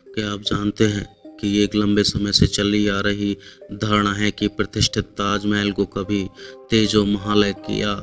क्या आप जानते हैं कि ये एक लंबे समय से चली आ रही धारणा है कि प्रतिष्ठित ताजमहल को कभी तेजो महालय या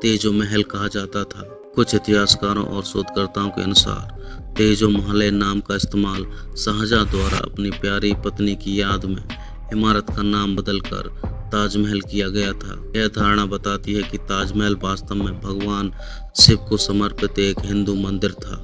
तेजो महल कहा जाता था। कुछ इतिहासकारों और शोधकर्ताओं के अनुसार तेजो महालय नाम का इस्तेमाल शाहजहां द्वारा अपनी प्यारी पत्नी की याद में इमारत का नाम बदलकर ताजमहल किया गया था। यह धारणा बताती है कि ताजमहल वास्तव में भगवान शिव को समर्पित एक हिंदू मंदिर था,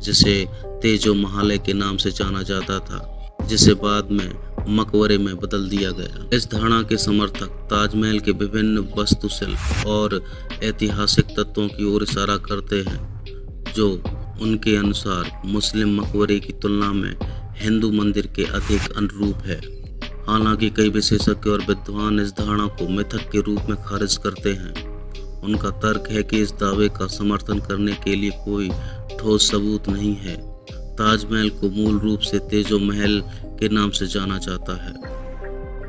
जिसे तेजो महालय के नाम से जाना जाता था, जिसे बाद में मकबरे में बदल दिया गया। इस धारणा के समर्थक ताजमहल के विभिन्न वास्तुशिल्प और ऐतिहासिक तत्वों की ओर इशारा करते हैं, जो उनके अनुसार मुस्लिम मकबरे की तुलना में हिंदू मंदिर के अधिक अनुरूप है। हालांकि कई विशेषज्ञ और विद्वान इस धारणा को मिथक के रूप में खारिज करते हैं। उनका तर्क है कि इस दावे का समर्थन करने के लिए कोई ठोस सबूत नहीं है। ताजमहल को मूल रूप से तेजो महल के नाम से जाना जाता है।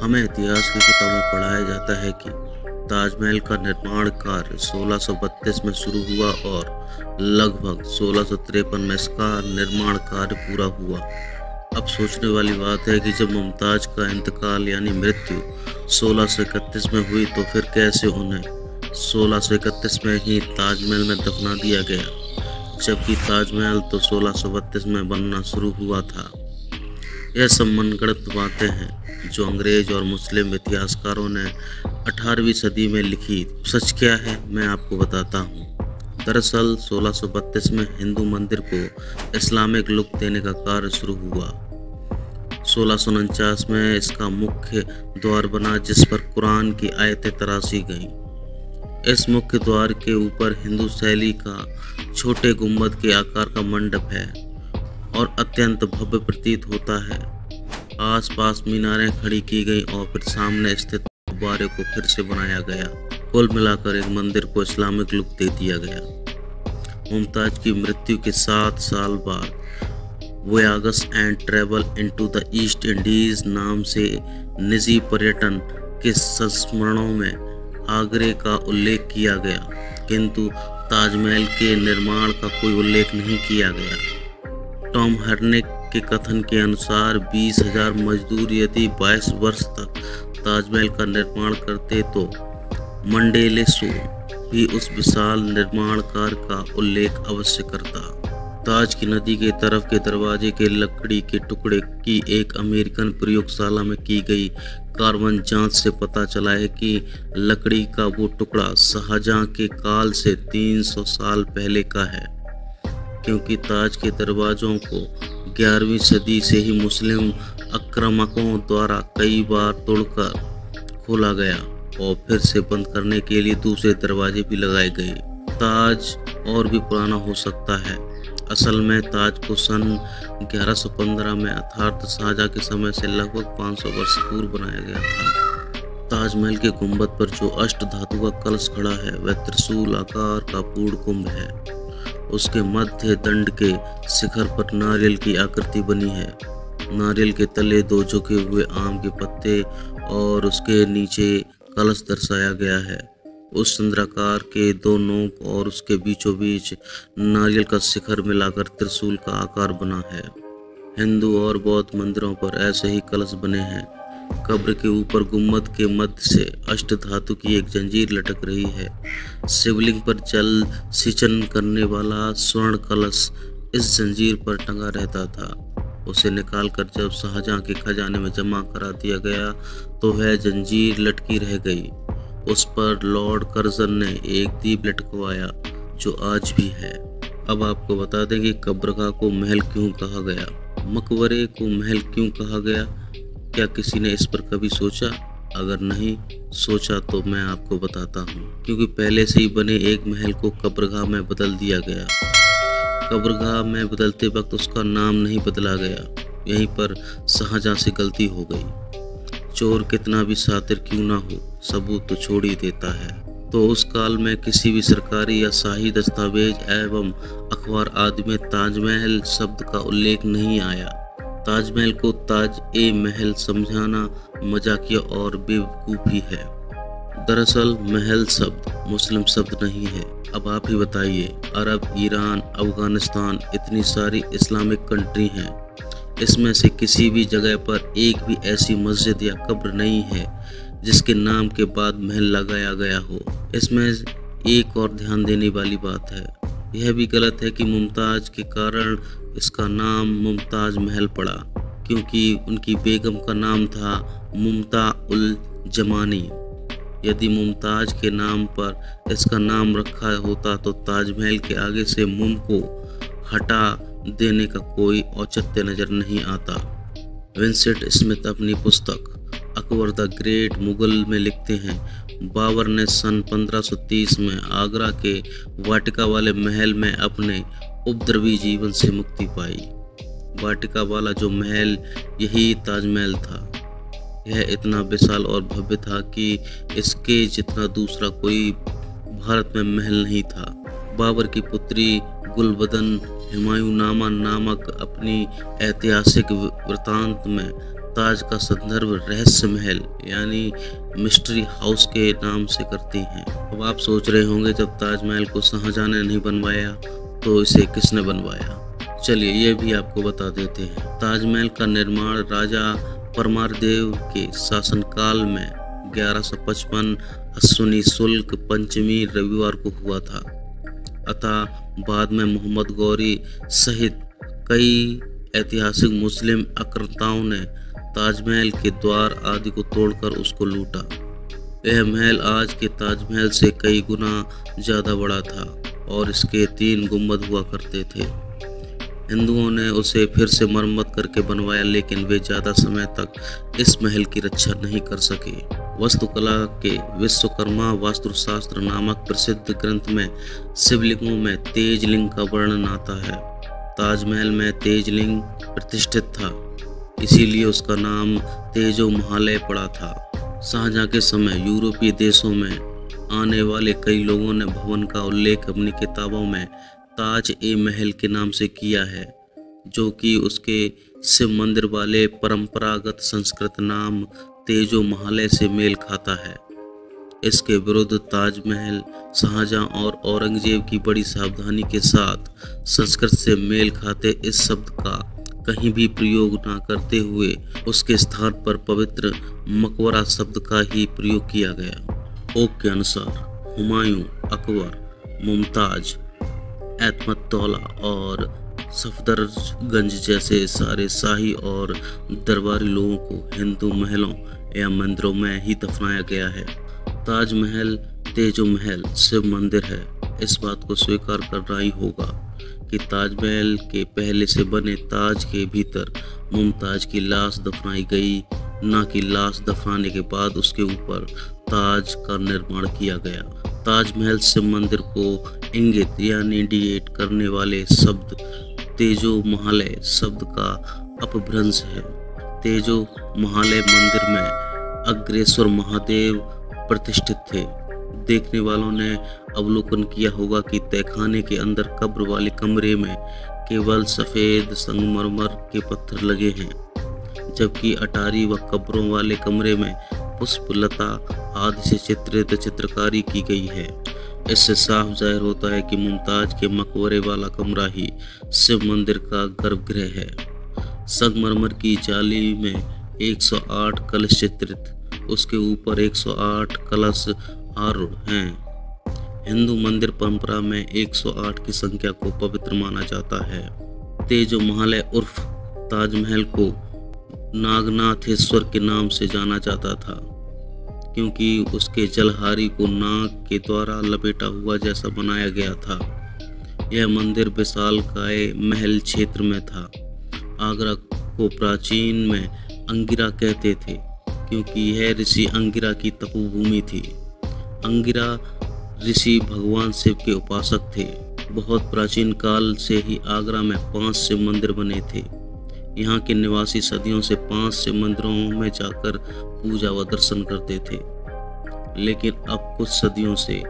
हमें इतिहास की किताबों में पढ़ाया जाता है कि ताजमहल का निर्माण कार्य 1632 में शुरू हुआ और लगभग 1653 में इसका निर्माण कार्य पूरा हुआ। अब सोचने वाली बात है कि जब मुमताज का इंतकाल यानी मृत्यु 1631 में हुई, तो फिर कैसे उन्हें 1631 में ही ताजमहल में दफना दिया गया, जबकि ताजमहल तो 1632 में बनना शुरू हुआ था। यह सब मनगढ़ंत बातें हैं जो अंग्रेज और मुस्लिम इतिहासकारों ने 18वीं सदी में लिखी। सच क्या है, मैं आपको बताता हूँ। दरअसल 1632 में हिंदू मंदिर को इस्लामिक लुक देने का कार्य शुरू हुआ। 1649 में इसका मुख्य द्वार बना, जिस पर कुरान की आयतें तराशी गईं। इस मुख्य द्वार के ऊपर हिंदू शैली का छोटे गुंबद के आकार का मंडप है और अत्यंत भव्य प्रतीत होता है। आसपास मीनारें खड़ी की गई और फिर सामने स्थित गुब्बारे को फिर से बनाया गया। कुल मिलाकर एक मंदिर को इस्लामिक लुक दे दिया गया। मुमताज की मृत्यु के 7 साल बाद voyages and travel into the East Indies नाम से निजी पर्यटन के संस्मरणों में आगरे का उल्लेख किया गया, किंतु ताजमहल के निर्माण का कोई उल्लेख नहीं किया गया। टॉम हर्नेक के कथन के अनुसार 20,000 मजदूर यदि 22 वर्ष तक ताजमहल का निर्माण करते तो मंडेले शो भी उस विशाल निर्माण कार्य का उल्लेख अवश्य करता। ताज की नदी के तरफ के दरवाजे के लकड़ी के टुकड़े की एक अमेरिकन प्रयोगशाला में की गई कार्बन जांच से पता चला है कि लकड़ी का वो टुकड़ा शाहजहां के काल से 300 साल पहले का है, क्योंकि ताज के दरवाजों को 11वीं सदी से ही मुस्लिम आक्रामकों द्वारा कई बार तोड़कर खोला गया और फिर से बंद करने के लिए दूसरे दरवाजे भी लगाए गए। ताज और भी पुराना हो सकता है। असल में ताज को सन 1115 में अर्थात शाहजहां के समय से लगभग 500 वर्ष पूर्व बनाया गया था। ताजमहल के गुंबद पर जो अष्ट धातु का कलश खड़ा है, वह त्रिशूल आकार का पूर्ण कुंभ है। उसके मध्य दंड के शिखर पर नारियल की आकृति बनी है। नारियल के तले 2 झुके हुए आम के पत्ते और उसके नीचे कलश दर्शाया गया है। उस चंद्राकार के 2 नोक और उसके बीचों बीच नारियल का शिखर मिलाकर त्रिशूल का आकार बना है। हिंदू और बौद्ध मंदिरों पर ऐसे ही कलश बने हैं। कब्र के ऊपर गुम्बद के मध्य से अष्ट धातु की एक जंजीर लटक रही है। शिवलिंग पर जल सिंचन करने वाला स्वर्ण कलश इस जंजीर पर टंगा रहता था। उसे निकालकर जब शाहजहां के खजाने में जमा करा दिया गया तो वह जंजीर लटकी रह गई। उस पर लॉर्ड कर्जन ने एक दीप लटकवाया, जो आज भी है। अब आपको बता दें कि कब्रगाह को महल क्यों कहा गया, मकबरे को महल क्यों कहा गया। क्या किसी ने इस पर कभी सोचा? अगर नहीं सोचा तो मैं आपको बताता हूँ। क्योंकि पहले से ही बने एक महल को कब्रगाह में बदल दिया गया। कब्रगाह में बदलते वक्त उसका नाम नहीं बदला गया। यहीं पर शाहजहां से गलती हो गई। चोर कितना भी शातिर क्यों ना हो, सबूत तो छोड़ ही देता है। तो उस काल में किसी भी सरकारी या शाही दस्तावेज एवं अखबार आदि में ताजमहल शब्द का उल्लेख नहीं आया। ताजमहल को ताज ए महल समझाना मजाकिया और बेवकूफ़ी है। दरअसल महल शब्द मुस्लिम शब्द नहीं है। अब आप ही बताइए, अरब, ईरान, अफगानिस्तान, इतनी सारी इस्लामिक कंट्री हैं, इसमें से किसी भी जगह पर एक भी ऐसी मस्जिद या कब्र नहीं है जिसके नाम के बाद महल लगाया गया हो। इसमें एक और ध्यान देने वाली बात है, यह भी गलत है कि मुमताज के कारण इसका नाम मुमताज महल पड़ा, क्योंकि उनकी बेगम का नाम था मुमता उल जमानी। यदि मुमताज के नाम पर इसका नाम रखा होता तो ताजमहल के आगे से मुम को हटा देने का कोई औचित्य नजर नहीं आता। विंसेंट स्मिथ अपनी पुस्तक अकबर द ग्रेट मुगल में लिखते हैं, बाबर ने सन 1530 में आगरा के वाटिका वाले महल में अपने उपद्रवी जीवन से मुक्ति पाई। वाटिका वाला जो महल यही ताजमहल था। यह इतना विशाल और भव्य था कि इसके जितना दूसरा कोई भारत में महल नहीं था। बाबर की पुत्री गुलबदन हुमायूंनामा नामक अपनी ऐतिहासिक वृतांत में ताज का संदर्भ रहस्य महल यानी मिस्ट्री हाउस के नाम से करती हैं। अब आप सोच रहे होंगे, जब ताजमहल को शाहजहां ने नहीं बनवाया तो इसे किसने बनवाया? चलिए ये भी आपको बता देते हैं। ताजमहल का निर्माण राजा परमारदेव के शासनकाल में 1155 अश्विनी शुल्क पंचमी रविवार को हुआ था। अतः बाद में मोहम्मद गौरी सहित कई ऐतिहासिक मुस्लिम आक्रांताओं ने ताजमहल के द्वार आदि को तोड़कर उसको लूटा। यह महल आज के ताजमहल से कई गुना ज़्यादा बड़ा था और इसके 3 गुंबद हुआ करते थे। हिंदुओं ने उसे फिर से मरम्मत करके बनवाया, लेकिन वे ज़्यादा समय तक इस महल की रक्षा नहीं कर सके। वास्तुकला के विश्वकर्मा वास्तुशास्त्र नामक प्रसिद्ध ग्रंथ में शिवलिंगों में तेजलिंग का वर्णन आता है। ताजमहल में तेजलिंग प्रतिष्ठित था, इसीलिए उसका नाम तेजो महालय पड़ा था। शाहजहां के समय यूरोपीय देशों में आने वाले कई लोगों ने भवन का उल्लेख अपनी किताबों में ताज ए महल के नाम से किया है, जो कि उसके शिव मंदिर वाले परंपरागत संस्कृत नाम तेजो महालय से मेल खाता है। इसके विरुद्ध ताजमहल शाहजहां और औरंगजेब की बड़ी सावधानी के साथ संस्कृत से मेल खाते इस शब्द का कहीं भी प्रयोग न करते हुए उसके स्थान पर पवित्र मकबरा शब्द का ही प्रयोग किया गया। ओक के अनुसार हुमायूं, अकबर, मुमताज, एतमतौला और सफदरजंग जैसे सारे शाही और दरबारी लोगों को हिंदू महलों या मंदिरों में ही दफनाया गया है। ताजमहल तेजो महल शिव मंदिर है। इस बात को स्वीकार करना ही होगा कि ताजमहल के पहले से बने ताज के भीतर मुमताज की लाश दफनाई गई, न कि लाश दफनाने के बाद उसके ऊपर ताज का निर्माण किया गया। ताजमहल शिव मंदिर को इंगित यानी इंडिकेट करने वाले शब्द तेजो महालय शब्द का अपभ्रंश है। तेजो महालय मंदिर में अग्रेश्वर महादेव प्रतिष्ठित थे। देखने वालों ने अवलोकन किया होगा कि तहखाने के अंदर कब्र वाले कमरे में केवल सफ़ेद संगमरमर के पत्थर लगे हैं, जबकि अटारी व कब्रों वाले कमरे में पुष्पलता आदि से चित्रित चित्रकारी की गई है। इससे साफ जाहिर होता है कि मुमताज के मकबरे वाला कमरा ही शिव मंदिर का गर्भगृह है। संगमरमर की जाली में 108 कलश चित्रित, उसके ऊपर 108 कलश आरूढ़ हैं। हिंदू मंदिर परंपरा में 108 की संख्या को पवित्र माना जाता है। तेजो महालय उर्फ ताजमहल को नागनाथेश्वर के नाम से जाना जाता था, क्योंकि उसके जलहारी को नाग के द्वारा लपेटा हुआ जैसा बनाया गया था। यह मंदिर विशालकाय महल क्षेत्र में था। आगरा को प्राचीन में अंगिरा कहते थे, क्योंकि यह ऋषि अंगिरा की तपोभूमि थी। अंगिरा ऋषि भगवान शिव के उपासक थे। बहुत प्राचीन काल से ही आगरा में 5 शिव मंदिर बने थे। यहाँ के निवासी सदियों से 5 शिव मंदिरों में जाकर पूजा व दर्शन करते थे, लेकिन अब कुछ सदियों से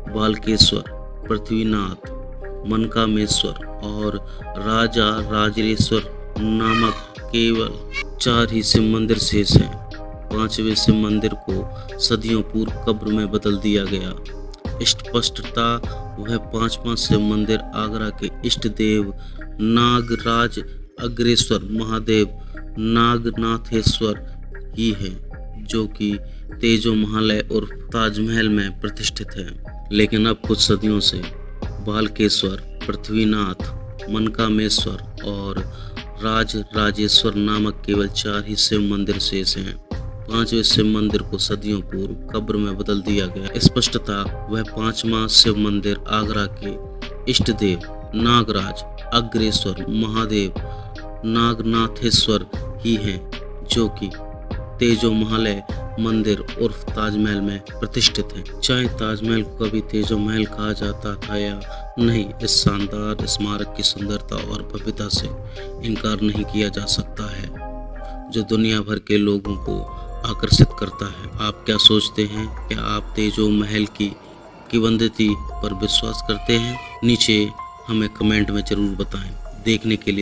बालकेश्वर, पृथ्वीनाथ, मनकामेश्वर और राजा राजरेश्वर नामक केवल 4 ही शिव मंदिर शेष हैं। 5वें शिव मंदिर को सदियों पूर्व कब्र में बदल दिया गया। स्पष्टता वह 5 शिव मंदिर आगरा के इष्ट देव नागराज अग्रेश्वर महादेव नागनाथेश्वर ही है, जो कि तेजो महालय और ताजमहल में प्रतिष्ठित है। लेकिन अब कुछ सदियों से बालकेश्वर, पृथ्वीनाथ, मनकामेश्वर और राजराजेश्वर नामक केवल 4 ही शिव मंदिर शेष हैं। 5वें शिव मंदिर को सदियों पूर्व कब्र में बदल दिया गया। स्पष्टता वह 5वां शिव मंदिर आगरा के इष्ट देव नागराज, अग्रेश्वर महादेव, नागनाथेश्वर ही हैं, जो कि तेजो महालय मंदिर उर्फ ताजमहल में प्रतिष्ठित हैं। चाहे ताजमहल को कभी तेजो महल कहा जाता था या नहीं, इस शानदार स्मारक की सुंदरता और भव्यता से इनकार नहीं किया जा सकता है, जो दुनिया भर के लोगों को आकर्षित करता है। आप क्या सोचते हैं? क्या आप तेजो महल की किंवदंती पर विश्वास करते हैं? नीचे हमें कमेंट में जरूर बताएं। देखने के लिए